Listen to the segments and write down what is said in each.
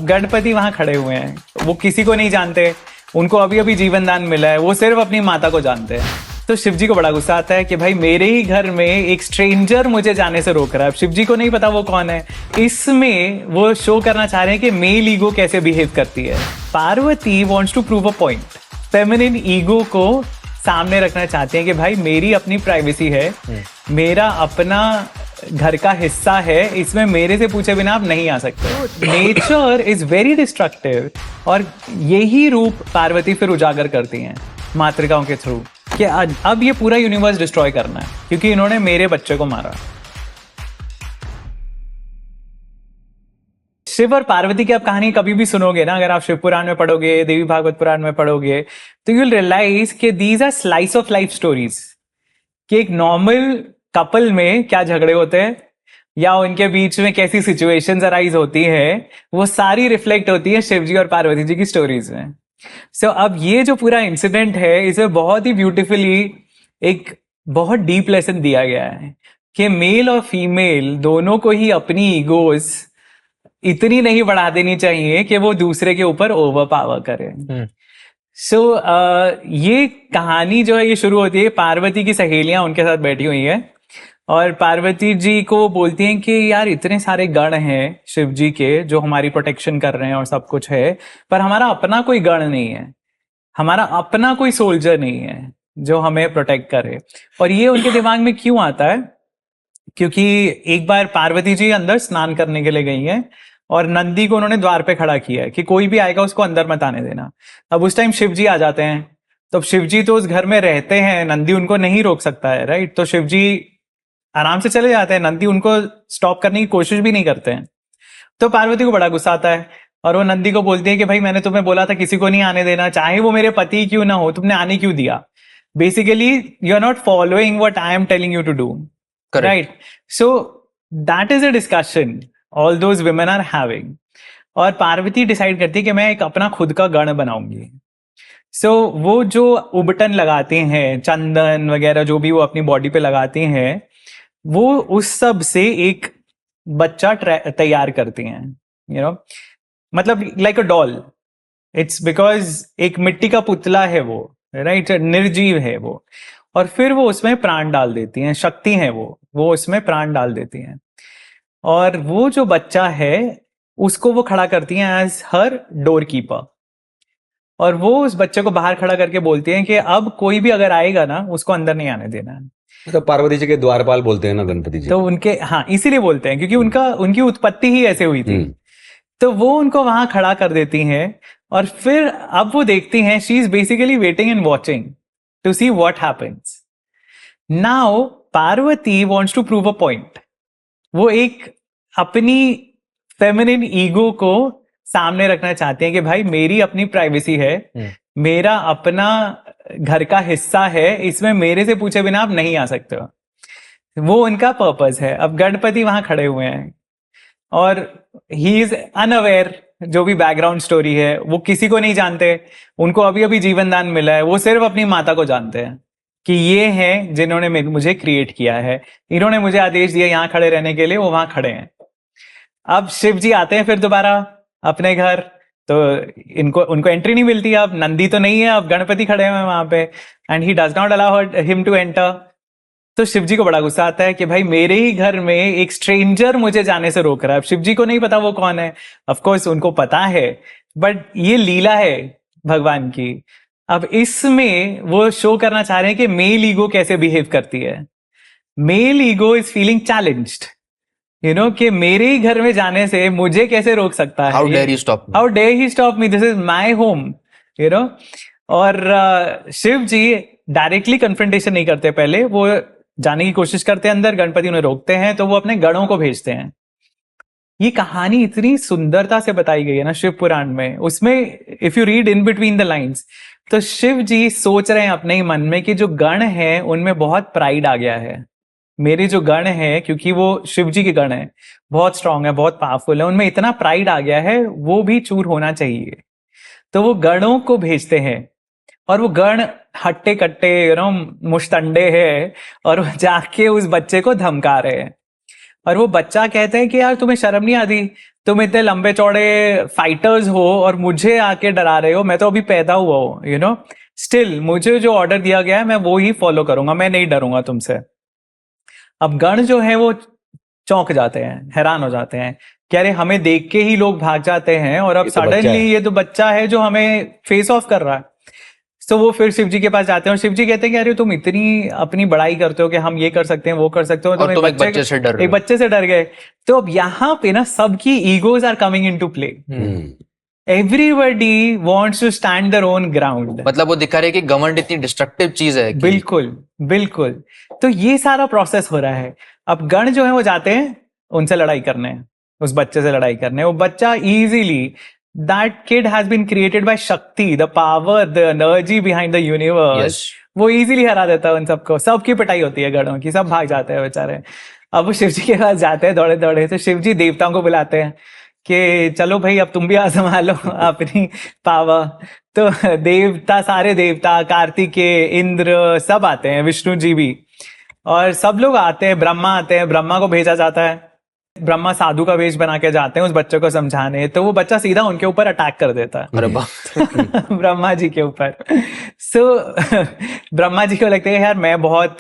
गणपति वहां खड़े हुए हैं, वो किसी को नहीं जानते, उनको अभी अभी जीवन दान मिला है, वो सिर्फ अपनी माता को जानते हैं। तो शिव जी को बड़ा गुस्सा आता है कि भाई मेरे ही घर में एक स्ट्रेंजर मुझे जाने से रोक रहा है। शिव जी को नहीं पता वो कौन है। इसमें वो शो करना चाह रहे हैं कि मेल ईगो कैसे बिहेव करती है। Parvati wants to prove a point, feminine ego को सामने रखना चाहते हैं कि भाई मेरी अपनी प्राइवेसी है, मेरा अपना घर का हिस्सा है, इसमें मेरे से पूछे बिना आप नहीं आ सकते। नेचर इज वेरी डिस्ट्रक्टिव और यही रूप पार्वती फिर उजागर करती हैं मातृकाओं के थ्रू कि अब ये पूरा यूनिवर्स डिस्ट्रॉय करना है क्योंकि इन्होंने मेरे बच्चे को मारा। शिव और पार्वती की आप कहानी कभी भी सुनोगे ना, अगर आप शिव पुराण में पढ़ोगे, देवी भागवत पुराण में पढ़ोगे, तो यू विल रियलाइज कि these are slice of life stories. कि एक नॉर्मल कपल में क्या झगड़े होते हैं या उनके बीच में कैसी सिचुएशंस अराइज होती है, वो सारी रिफ्लेक्ट होती है शिव जी और पार्वती जी की स्टोरीज में। सो अब ये जो पूरा इंसिडेंट है, इसमें बहुत ही ब्यूटीफुली एक बहुत डीप लेसन दिया गया है कि मेल और फीमेल दोनों को ही अपनी ईगोज इतनी नहीं बढ़ा देनी चाहिए कि वो दूसरे के ऊपर ओवर पावर करें। सो ये कहानी जो है ये शुरू होती है, पार्वती की सहेलियां उनके साथ बैठी हुई है और पार्वती जी को बोलती हैं कि यार इतने सारे गण हैं शिव जी के जो हमारी प्रोटेक्शन कर रहे हैं और सब कुछ है, पर हमारा अपना कोई गण नहीं है, हमारा अपना कोई सोल्जर नहीं है जो हमें प्रोटेक्ट करे। और ये उनके दिमाग में क्यों आता है, क्योंकि एक बार पार्वती जी अंदर स्नान करने के लिए गई हैं और नंदी को उन्होंने द्वार पे खड़ा किया है कि कोई भी आएगा उसको अंदर मत आने देना। अब उस टाइम शिव जी आ जाते हैं, तो शिव जी तो उस घर में रहते हैं, नंदी उनको नहीं रोक सकता है, राइट। तो शिव जी आराम से चले जाते हैं, नंदी उनको स्टॉप करने की कोशिश भी नहीं करते हैं। तो पार्वती को बड़ा गुस्सा आता है और वो नंदी को बोलती है कि भाई मैंने तुम्हें बोला था किसी को नहीं आने देना, चाहे वो मेरे पति क्यों ना हो, तुमने आने क्यों दिया। Basically you are not following what I am telling you to do, right. So that is a discussion all those women are having. और पार्वती डिसाइड करती है कि मैं एक अपना खुद का गण बनाऊंगी। सो वो जो उबटन लगाते हैं, चंदन वगैरह जो भी वो अपनी बॉडी पे लगाती हैं, वो उस सब से एक बच्चा तैयार करती हैं, यू नो, मतलब like a doll. It's because एक मिट्टी का पुतला है वो, राइट, निर्जीव है वो। और फिर वो उसमें प्राण डाल देती हैं, शक्ति है वो उसमें प्राण डाल देती हैं। और वो जो बच्चा है उसको वो खड़ा करती हैं एज हर डोर कीपर। और वो उस बच्चे को बाहर खड़ा करके बोलती हैं कि अब कोई भी अगर आएगा ना उसको अंदर नहीं आने देना है। तो पार्वती जी के द्वारपाल बोलते हैं ना गणपति जी, तो उनके, हाँ, इसीलिए बोलते हैं क्योंकि उनकी उत्पत्ति ही ऐसे हुई थी। तो वो उनको वहां खड़ा कर देती हैं और फिर अब वो देखती हैं, she is basically waiting and watching to see what happens. Now Parvati wants to prove a point. वो एक अपनी फेमिनिन ईगो को सामने रखना चाहते हैं कि भाई मेरी अपनी प्राइवेसी है, मेरा अपना घर का हिस्सा है, इसमें मेरे से पूछे बिना आप नहीं आ सकते हो। वो उनका पर्पस है। अब गणपति वहां खड़े हुए हैं और ही इज अनअवेयर, जो भी बैकग्राउंड स्टोरी है वो किसी को नहीं जानते, उनको अभी अभी जीवन दान मिला है, वो सिर्फ अपनी माता को जानते हैं कि ये हैं जिन्होंने मुझे क्रिएट किया है, इन्होंने मुझे आदेश दिया यहाँ खड़े रहने के लिए, वो वहां खड़े हैं। अब शिव जी आते हैं फिर दोबारा अपने घर, तो उनको एंट्री नहीं मिलती। अब नंदी तो नहीं है, अब गणपति खड़े हुए हैं वहां पे and he does not allow him to enter. तो शिव जी को बड़ा गुस्सा आता है कि भाई मेरे ही घर में एक स्ट्रेंजर मुझे जाने से रोक रहा है। अब शिव जी को नहीं पता वो कौन है, ऑफ कोर्स उनको पता है, बट ये लीला है भगवान की। अब इसमें वो शो करना चाह रहे हैं कि मेल ईगो कैसे बिहेव करती है। Male ego is feeling challenged, you know, कि मेरे ही घर में जाने से मुझे कैसे रोक सकता है। How dare he stop me, how dare he stop me, this is my home, you know. और शिव जी डायरेक्टली कन्फ्रंटेशन नहीं करते, पहले वो जाने की कोशिश करते हैं अंदर, गणपति उन्हें रोकते हैं, तो वो अपने गणों को भेजते हैं। ये कहानी इतनी सुंदरता से बताई गई है ना शिव पुराण में, उसमें if you read in between the lines, तो शिव जी सोच रहे हैं अपने ही मन में कि जो गण है उनमें बहुत प्राइड आ गया है। मेरे जो गण है, क्योंकि वो शिव जी के गण है, बहुत स्ट्रांग है, बहुत पावरफुल है, उनमें इतना प्राइड आ गया है, वो भी चूर होना चाहिए। तो वो गणों को भेजते हैं और वो गण हट्टे कट्टे, यू नो, मुश्तंडे है, और वो जाके उस बच्चे को धमका रहे हैं। और वो बच्चा कहते हैं कि यार तुम्हें शर्म नहीं आती, तुम इतने लंबे चौड़े फाइटर्स हो और मुझे आके डरा रहे हो, मैं तो अभी पैदा हुआ हूँ, यू नो, स्टिल मुझे जो ऑर्डर दिया गया है मैं वो ही फॉलो करूंगा, मैं नहीं डरूंगा तुमसे। अब गण जो है वो चौंक जाते हैं, हैरान हो जाते हैं कि अरे हमें देख के ही लोग भाग जाते हैं और अब ये तो बच्चा सडनली है। ये तो बच्चा है जो हमें फेस ऑफ कर रहा है। तो वो फिर शिव जी के पास जाते हैं और शिव जी कहते हैं कि अरे तुम इतनी अपनी बड़ाई करते हो कि हम ये कर सकते हैं वो कर सकते हो, और तुम एक बच्चे से डर रहे एक हो। बच्चे से डर गए। तो अब यहाँ पे ना सबकी egos are coming in to play. Everybody wants to stand their own ground. मतलब वो दिखा रहे कि घमंड इतनी डिस्ट्रक्टिव चीज है कि बिल्कुल बिल्कुल। तो ये सारा प्रोसेस हो रहा है। अब गण जो है वो जाते हैं उनसे लड़ाई करने, उस बच्चे से लड़ाई करने। वो बच्चा easily, that kid has been created by Shakti, the power, the energy behind the universe. Yes. वो इजीली हरा देता है उन सबको, सबकी पिटाई होती है गणों की, सब भाग जाते हैं बेचारे। अब वो शिव जी के पास जाते हैं दौड़े दौड़े, तो शिव जी देवताओं को बुलाते हैं कि चलो भाई अब तुम भी आजमा लो अपनी पावर। तो देवता, सारे देवता, कार्तिकेय, इंद्र सब आते हैं, विष्णु जी भी, और सब लोग आते हैं। ब्रह्मा आते हैं, ब्रह्मा को भेजा जाता है। ब्रह्मा साधु का वेश बना के जाते हैं उस बच्चे को समझाने, तो वो बच्चा सीधा उनके ऊपर अटैक कर देता है। अरे बाप ब्रह्मा जी के ऊपर। सो ब्रह्मा जी को लगता है यार मैं बहुत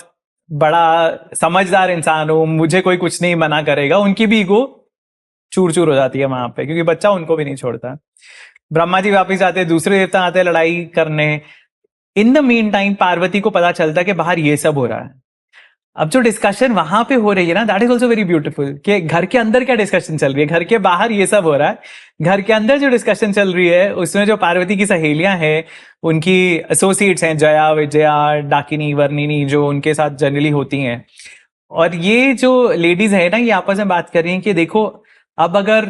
बड़ा समझदार इंसान हूं, मुझे कोई कुछ नहीं मना करेगा। उनकी भी ईगो चूर चूर हो जाती है वहां पे, क्योंकि बच्चा उनको भी नहीं छोड़ता। ब्रह्मा जी वापिस आते हैं, दूसरे देवता आते हैं लड़ाई करने। In the mean time Parvati को पता चलता है कि बाहर ये सब हो रहा है। अब जो डिस्कशन वहां पे हो रही है ना, that is also very beautiful, कि घर के अंदर क्या डिस्कशन चल रही है, घर के बाहर ये सब हो रहा है। घर के अंदर जो डिस्कशन चल रही है उसमें जो पार्वती की सहेलियां हैं, उनकी एसोसिएट्स हैं, जया, विजया, डाकिनी, वर्णिनी, जो उनके साथ जनरली होती हैं, और ये जो लेडीज है ना, ये आपस में बात कर रही हैं कि देखो अब अगर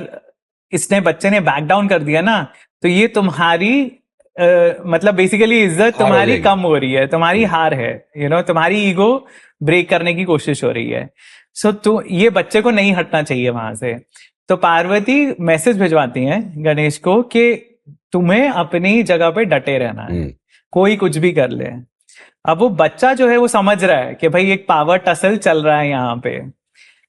इसने, बच्चे ने बैक डाउन कर दिया ना, तो ये तुम्हारी मतलब बेसिकली इज्जत हार हो तुम्हारी जाएगी। कम हो रही है, तुम्हारी हार है, यू नो, तुम्हारी ईगो ब्रेक करने की कोशिश हो रही है। सो तो ये बच्चे को नहीं हटना चाहिए वहां से। तो पार्वती मैसेज भिजवाती हैं गणेश को कि तुम्हें अपनी जगह पे डटे रहना है, कोई कुछ भी कर ले। अब वो बच्चा जो है वो समझ रहा है कि भाई एक पावर टसल चल रहा है यहाँ पे,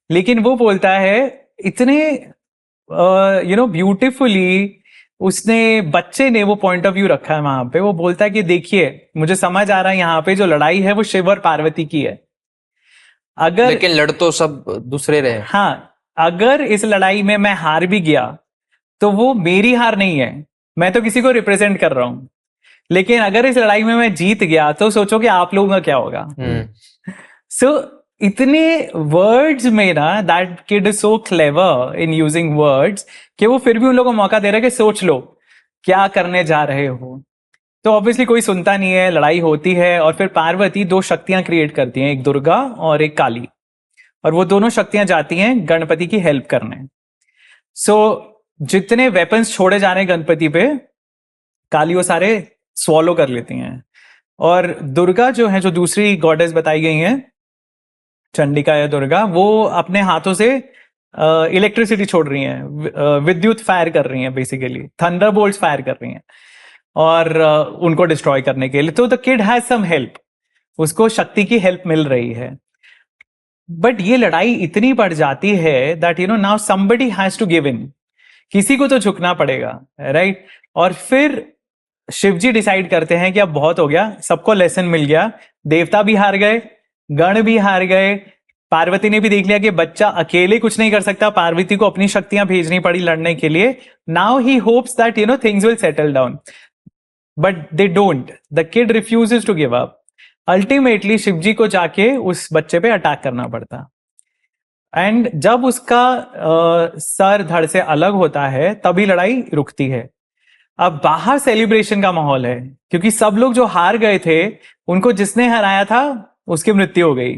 लेकिन वो बोलता है इतने यू नो ब्यूटिफुली, उसने, बच्चे ने वो पॉइंट ऑफ व्यू रखा है वहां पे। वो बोलता है कि देखिए मुझे समझ आ रहा है यहाँ पे जो लड़ाई है वो शिव और पार्वती की है, अगर, लेकिन लड़ तो सब दूसरे रहे। हाँ, अगर इस लड़ाई में मैं हार भी गया तो वो मेरी हार नहीं है, मैं तो किसी को रिप्रेजेंट कर रहा हूं। लेकिन अगर इस लड़ाई में मैं जीत गया तो सोचो कि आप लोगों का क्या होगा। सो इतने वर्ड्स में ना, that kid is so clever in using words, कि वो फिर भी उन लोगों को मौका दे रहा है कि सोच लो क्या करने जा रहे हो। तो ऑब्वियसली कोई सुनता नहीं है, लड़ाई होती है, और फिर पार्वती दो शक्तियां क्रिएट करती हैं, एक दुर्गा और एक काली, और वो दोनों शक्तियां जाती हैं गणपति की हेल्प करने। सो जितने वेपन्स छोड़े जा रहे हैं गणपति पे, काली वो सारे स्वॉलो कर लेती हैं, और दुर्गा जो है, जो दूसरी गॉडेस बताई गई हैं, चंडिका या दुर्गा, वो अपने हाथों से इलेक्ट्रिसिटी छोड़ रही हैं, विद्युत फायर कर रही हैं, बेसिकली थंडरबोल्ट्स फायर कर रही हैं, और उनको डिस्ट्रॉय करने के लिए। तो the kid has some help, उसको शक्ति की हेल्प मिल रही है। बट ये लड़ाई इतनी बढ़ जाती है that you know now somebody has to give in, किसी को तो झुकना पड़ेगा, राइट? और फिर शिवजी डिसाइड करते हैं कि अब बहुत हो गया, सबको लेसन मिल गया, देवता भी हार गए, गण भी हार गए, पार्वती ने भी देख लिया कि बच्चा अकेले कुछ नहीं कर सकता, पार्वती को अपनी शक्तियां भेजनी पड़ी लड़ने के लिए। Now he hopes that you know things will settle down, but they don't, the kid refuses to give up. Ultimately Shivji को जाके उस बच्चे पे अटैक करना पड़ता, एंड जब उसका सर धड़ से अलग होता है तभी लड़ाई रुकती है। अब बाहर सेलिब्रेशन का माहौल है, क्योंकि सब लोग जो हार गए थे, उनको जिसने हराया था उसकी मृत्यु हो गई।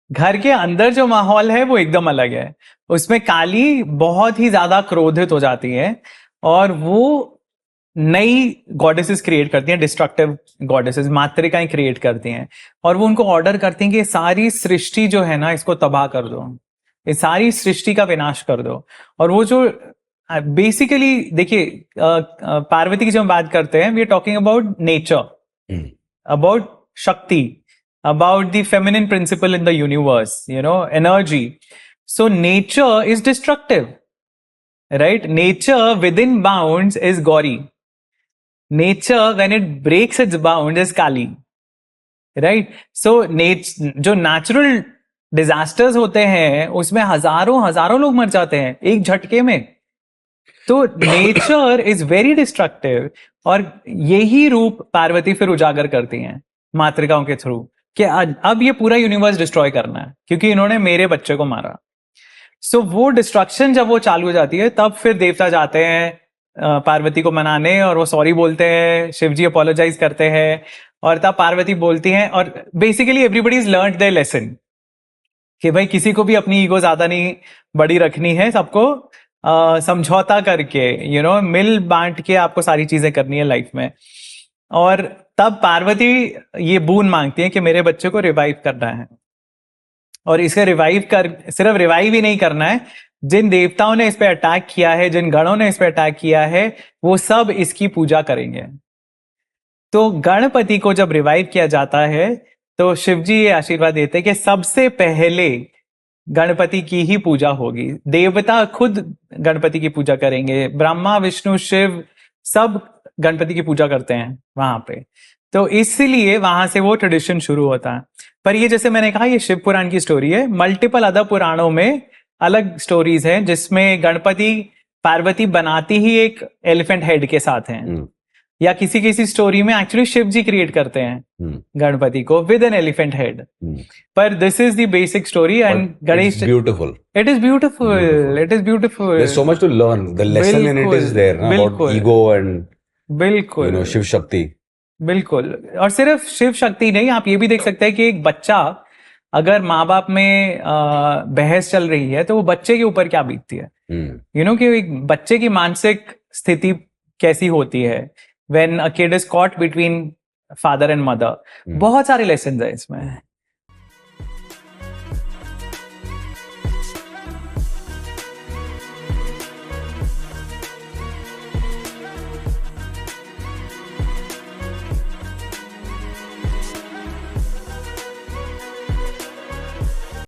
घर के अंदर जो माहौल है वो एकदम अलग है, उसमें काली बहुत ही ज्यादा क्रोधित हो जाती है, और वो नई गॉडेसेस क्रिएट करती हैं, डिस्ट्रक्टिव गॉडेसेस, मातृकाएं क्रिएट करती हैं, और वो उनको ऑर्डर करती हैं कि सारी सृष्टि जो है ना, इसको तबाह कर दो, इस सारी सृष्टि का विनाश कर दो। और वो जो बेसिकली देखिए, पार्वती की जब हम बात करते हैं, we are talking about nature, about Shakti, about the feminine principle in the universe, you know, energy. So nature is destructive, right? Nature within bounds is Gauri. Nature when it breaks its bounds is Kali, right? So जो natural disasters होते हैं उसमें हजारों लोग मर जाते हैं एक झटके में. तो नेचर इज वेरी डिस्ट्रक्टिव और यही रूप पार्वती फिर उजागर करती हैं मातृकाओं के थ्रू कि अब ये पूरा यूनिवर्स डिस्ट्रॉय करना है क्योंकि इन्होंने मेरे बच्चे को मारा. सो वो डिस्ट्रक्शन जब वो चालू हो जाती है तब फिर देवता जाते हैं पार्वती को मनाने और वो सॉरी बोलते हैं. शिवजी अपोलोजाइज करते हैं और तब पार्वती बोलती हैं और basically everybody is learn their lesson कि भाई किसी को भी अपनी ईगो ज्यादा नहीं बड़ी रखनी है, सबको समझौता करके मिल बांट के आपको सारी चीजें करनी है लाइफ में. और तब पार्वती ये बून मांगती है कि मेरे बच्चे को रिवाइव करना है और इसे सिर्फ रिवाइव ही नहीं करना है, जिन देवताओं ने इस पे अटैक किया है, जिन गणों ने इस पे अटैक किया है, वो सब इसकी पूजा करेंगे. तो गणपति को जब रिवाइव किया जाता है तो शिवजी ये आशीर्वाद देते हैं कि सबसे पहले गणपति की ही पूजा होगी. देवता खुद गणपति की पूजा करेंगे, ब्रह्मा विष्णु शिव सब गणपति की पूजा करते हैं वहां पे. तो इसलिए वहां से वो ट्रेडिशन शुरू होता है. पर ये जैसे मैंने कहा ये शिव पुराण की स्टोरी है. मल्टीपल अदर पुराणों में अलग स्टोरीज हैं जिसमें गणपति पार्वती बनाती ही एक एलिफेंट हेड के साथ हैं या किसी स्टोरी में एक्चुअली शिव जी क्रिएट करते हैं गणपति को विद एन एलिफेंट हेड. पर this is the basic story and Ganesh beautiful. It is beautiful. It is beautiful. There's so much to learn. The lesson in it is there na, about बिल्कुल. ego and बिल्कुल शिव शक्ति. बिल्कुल. और सिर्फ शिव शक्ति नहीं, आप ये भी देख सकते हैं कि एक बच्चा अगर माँ बाप में बहस चल रही है तो वो बच्चे के ऊपर क्या बीतती है. कि एक बच्चे की मानसिक स्थिति कैसी होती है when a kid is caught between father and mother. बहुत सारे लेसन है इसमें.